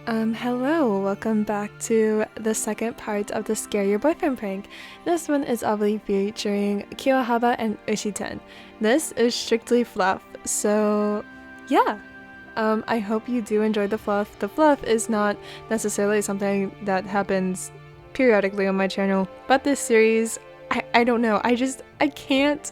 Hello, welcome back to the second part of the Scare Your Boyfriend prank. This one is obviously featuring KyouHaba and UshiTen. This is strictly fluff, so yeah. I hope you do enjoy the fluff. The fluff is not necessarily something that happens periodically on my channel, but this series, I don't know, I can't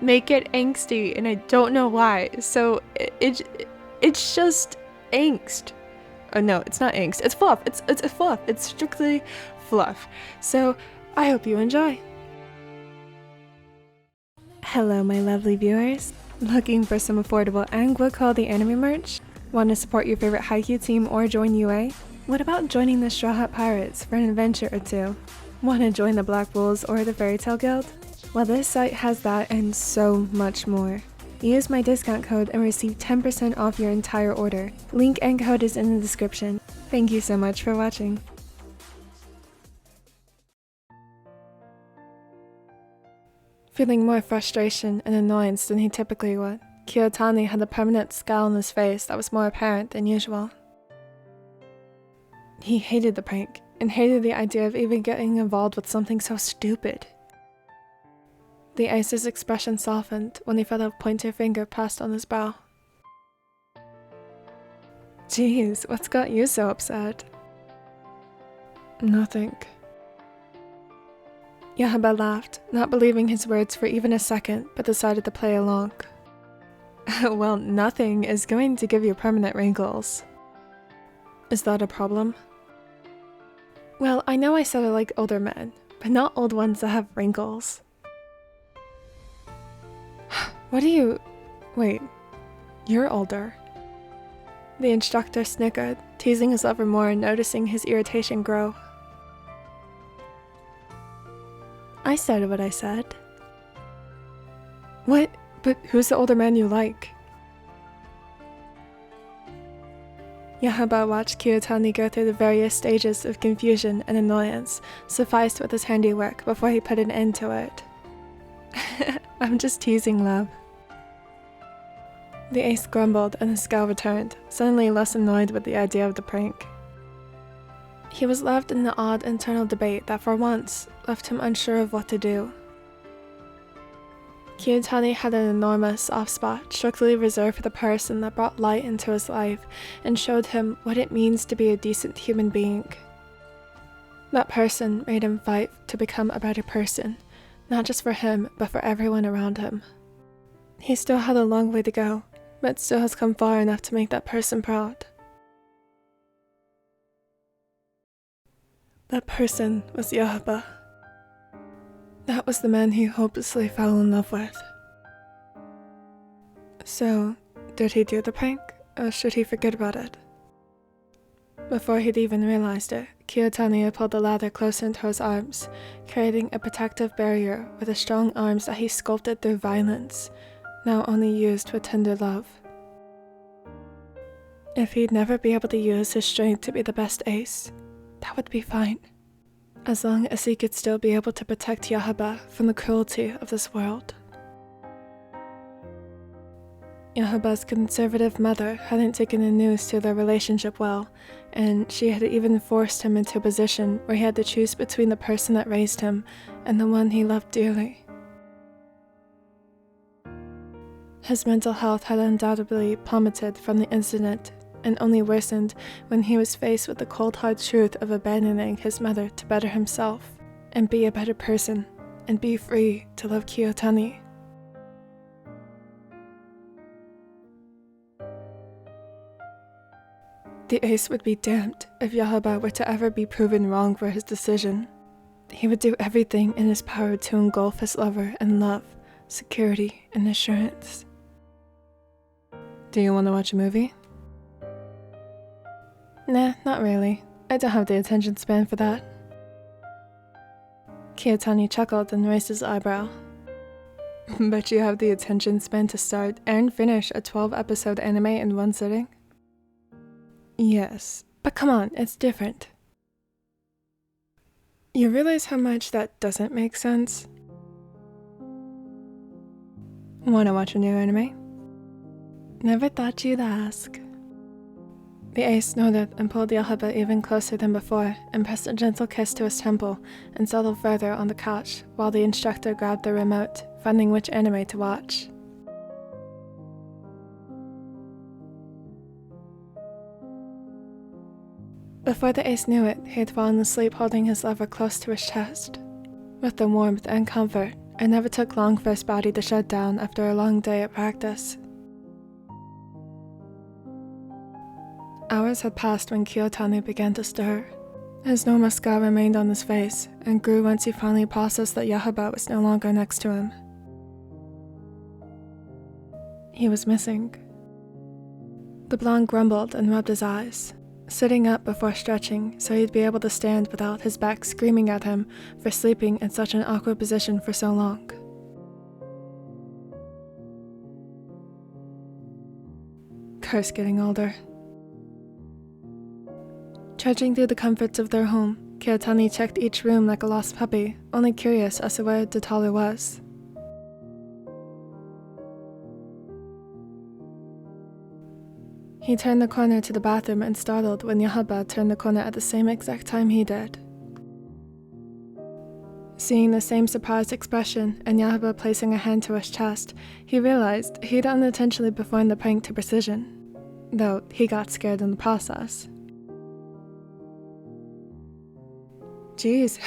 make it angsty, and I don't know why, so it's just angst. Oh no, it's not angst. It's fluff. It's fluff. It's strictly fluff. So I hope you enjoy. Hello, my lovely viewers. Looking for some affordable and good quality anime merch? Want to support your favorite Haikyuu team or join UA? What about joining the Straw Hat Pirates for an adventure or two? Want to join the Black Wolves or the Fairy Tale Guild? Well, this site has that and so much more. Use my discount code and receive 10% off your entire order. Link and code is in the description. Thank you so much for watching. Feeling more frustration and annoyance than he typically would, Kiyotani had a permanent scowl on his face that was more apparent than usual. He hated the prank, and hated the idea of even getting involved with something so stupid. The ace's expression softened when he felt a pointer finger pressed on his brow. Jeez, what's got you so upset? Nothing. KyouHaba laughed, not believing his words for even a second, but decided to play along. Well, nothing is going to give you permanent wrinkles. Is that a problem? Well, I know I said I like older men, but not old ones that have wrinkles. What do you... Wait, you're older. The instructor snickered, teasing his lover more and noticing his irritation grow. I said what I said. What? But who's the older man you like? KyouHaba watched Kiyotani go through the various stages of confusion and annoyance, sufficed with his handiwork before he put an end to it. I'm just teasing, love. The ace grumbled and his scowl returned, suddenly less annoyed with the idea of the prank. He was left in the odd internal debate that for once left him unsure of what to do. Kiyotani had an enormous soft spot strictly reserved for the person that brought light into his life and showed him what it means to be a decent human being. That person made him fight to become a better person, not just for him, but for everyone around him. He still had a long way to go, but still has come far enough to make that person proud. That person was KyouHaba. That was the man he hopelessly fell in love with. So, did he do the prank, or should he forget about it? Before he'd even realized it, Kiyotani had pulled the ladder closer into his arms, creating a protective barrier with the strong arms that he sculpted through violence, now only used with tender love. If he'd never be able to use his strength to be the best ace, that would be fine, as long as he could still be able to protect KyouHaba from the cruelty of this world. KyouHaba's conservative mother hadn't taken the news to their relationship well, and she had even forced him into a position where he had to choose between the person that raised him and the one he loved dearly. His mental health had undoubtedly plummeted from the incident, and only worsened when he was faced with the cold hard truth of abandoning his mother to better himself, and be a better person, and be free to love Kiyotani. The ace would be damned if KyouHaba were to ever be proven wrong for his decision. He would do everything in his power to engulf his lover in love, security, and assurance. Do you want to watch a movie? Nah, not really. I don't have the attention span for that. Kiyotani chuckled and raised his eyebrow. But you have the attention span to start and finish a 12-episode anime in one sitting? Yes, but come on, it's different. You realize how much that doesn't make sense? Wanna watch a new anime? Never thought you'd ask. The ace nodded and pulled KyouHaba even closer than before and pressed a gentle kiss to his temple and settled further on the couch while the instructor grabbed the remote, finding which anime to watch. Before the ace knew it, he had fallen asleep holding his lover close to his chest. With the warmth and comfort, it never took long for his body to shut down after a long day at practice. Hours had passed when Kiyotani began to stir. His normal scar remained on his face and grew once he finally processed that KyouHaba was no longer next to him. He was missing. The blonde grumbled and rubbed his eyes, sitting up before stretching so he'd be able to stand without his back screaming at him for sleeping in such an awkward position for so long. Curse getting older. Trudging through the comforts of their home, Kiyotani checked each room like a lost puppy, only curious as to where the toddler was. He turned the corner to the bathroom and startled when KyouHaba turned the corner at the same exact time he did. Seeing the same surprised expression and KyouHaba placing a hand to his chest, he realized he'd unintentionally performed the prank to precision, though he got scared in the process. Jeez,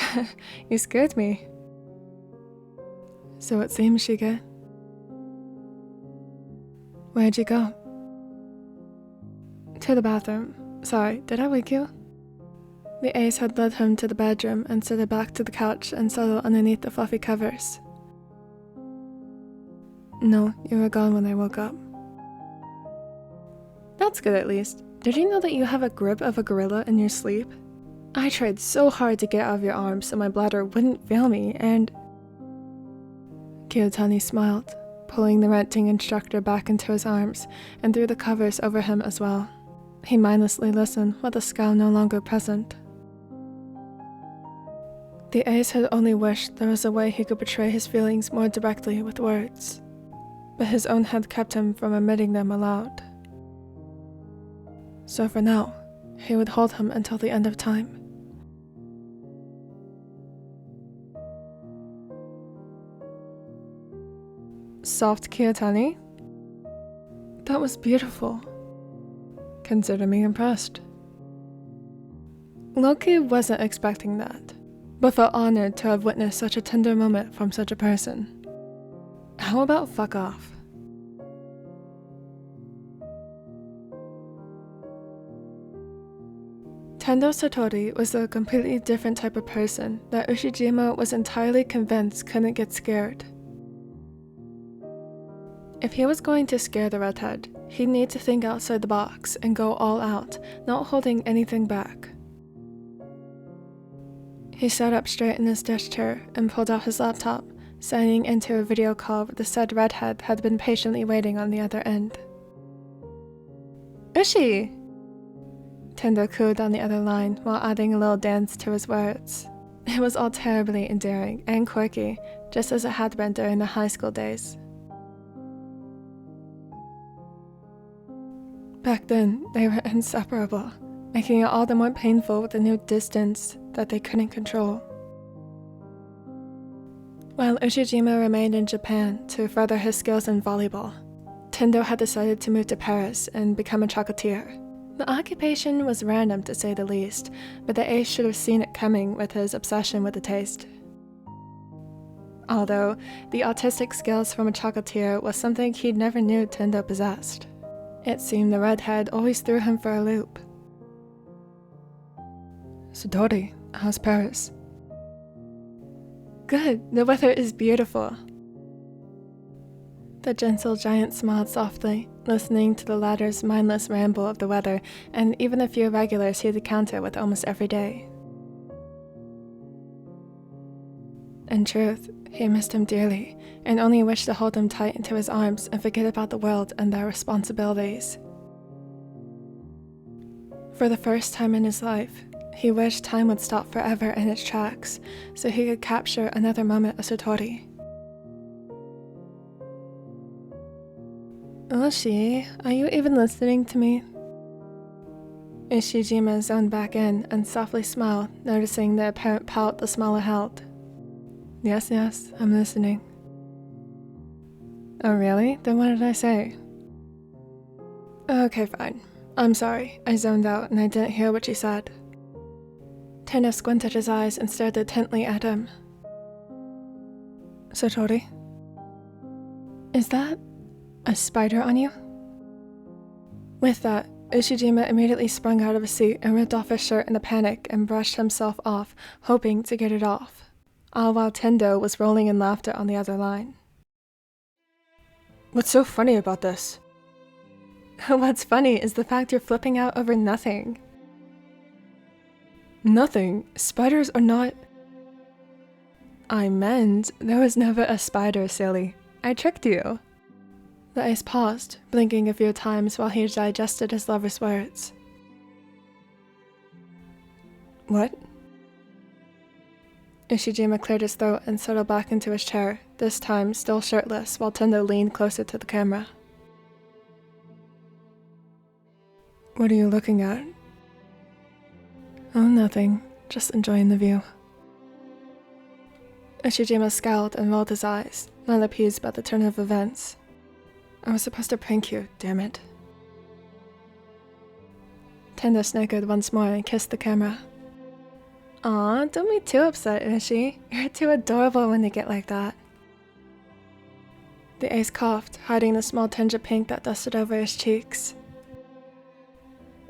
you scared me. So it seems, Shige. Where'd you go? To the bathroom. Sorry, did I wake you? The ace had led him to the bedroom and set it back to the couch and settled underneath the fluffy covers. No, you were gone when I woke up. That's good at least. Did you know that you have a grip of a gorilla in your sleep? I tried so hard to get out of your arms so my bladder wouldn't fail me, and... Kiyotani smiled, pulling the ranting instructor back into his arms and threw the covers over him as well. He mindlessly listened with the scowl no longer present. The ace had only wished there was a way he could portray his feelings more directly with words, but his own head kept him from admitting them aloud. So for now, he would hold him until the end of time. Soft Kiyotani? That was beautiful. Consider me impressed. Loki wasn't expecting that, but felt honored to have witnessed such a tender moment from such a person. How about fuck off? Tendo Satori was a completely different type of person that Ushijima was entirely convinced couldn't get scared. If he was going to scare the redhead, he'd need to think outside the box and go all out, not holding anything back. He sat up straight in his desk chair and pulled out his laptop, signing into a video call where the said redhead had been patiently waiting on the other end. Ushi! Tendo cooed on the other line while adding a little dance to his words. It was all terribly endearing and quirky, just as it had been during the high school days. Back then, they were inseparable, making it all the more painful with the new distance that they couldn't control. While Ushijima remained in Japan to further his skills in volleyball, Tendo had decided to move to Paris and become a chocolatier. The occupation was random to say the least, but the ace should have seen it coming with his obsession with the taste. Although, the autistic skills from a chocolatier was something he never knew Tendo possessed. It seemed the redhead always threw him for a loop. Satori, how's Paris? Good, the weather is beautiful. The gentle giant smiled softly, listening to the latter's mindless ramble of the weather and even the few regulars he'd encounter with almost every day. In truth, he missed him dearly, and only wished to hold him tight into his arms and forget about the world and their responsibilities. For the first time in his life, he wished time would stop forever in its tracks, so he could capture another moment of Satori. Ushi, are you even listening to me? Ishijima zoned back in and softly smiled, noticing the apparent pout the smiler held. Yes, I'm listening. Oh really? Then what did I say? Okay, fine. I'm sorry. I zoned out and I didn't hear what you said. Tendo squinted his eyes and stared intently at him. Satori? Is that a spider on you? With that, Ushijima immediately sprung out of his seat and ripped off his shirt in a panic and brushed himself off, hoping to get it off, all while Tendo was rolling in laughter on the other line. What's so funny about this? What's funny is the fact you're flipping out over nothing. Nothing? Spiders are not... I meant there was never a spider, silly. I tricked you. The ace paused, blinking a few times while he digested his lover's words. What? Ishijima cleared his throat and settled back into his chair, this time still shirtless, while Tendo leaned closer to the camera. What are you looking at? Oh, nothing. Just enjoying the view. Ishijima scowled and rolled his eyes, not appeased by the turn of events. I was supposed to prank you, damn it. Tendo snickered once more and kissed the camera. Aw, don't be too upset, Ishi. You're too adorable when they get like that. The ace coughed, hiding the small tinge of pink that dusted over his cheeks.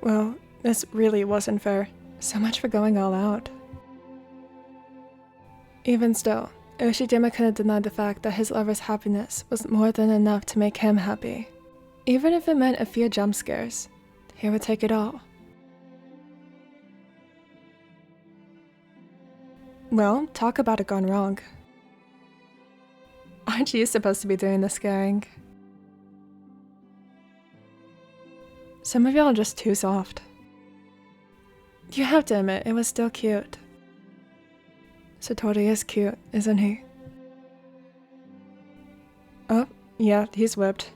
Well, this really wasn't fair. So much for going all out. Even still, Ushijima couldn't deny the fact that his lover's happiness was more than enough to make him happy. Even if it meant a few jump scares, he would take it all. Well, talk about it gone wrong. Aren't you supposed to be doing the scaring? Some of y'all are just too soft. You have to admit, it was still cute. Satori is cute, isn't he? Oh, yeah, he's whipped.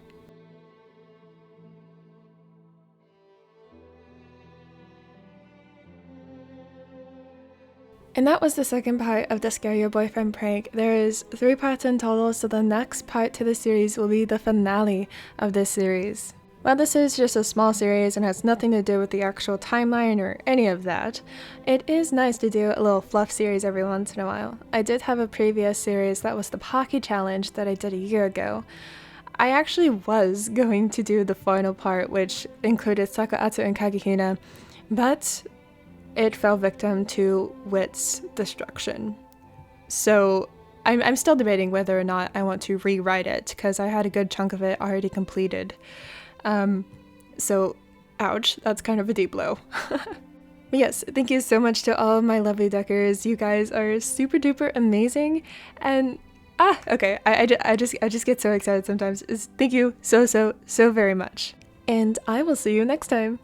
And that was the second part of the Scare Your Boyfriend prank. There is 3 parts in total, so the next part to the series will be the finale of this series. While this is just a small series and has nothing to do with the actual timeline or any of that, it is nice to do a little fluff series every once in a while. I did have a previous series that was the Pocky Challenge that I did a year ago. I actually was going to do the final part, which included Sakaatsu and Kagehina, but it fell victim to Wit's destruction. So I'm still debating whether or not I want to rewrite it, because I had a good chunk of it already completed. So, ouch, that's kind of a deep blow. But yes, thank you so much to all of my lovely deckers. You guys are super duper amazing, and okay, I just get so excited sometimes. Thank you so very much, and I will see you next time.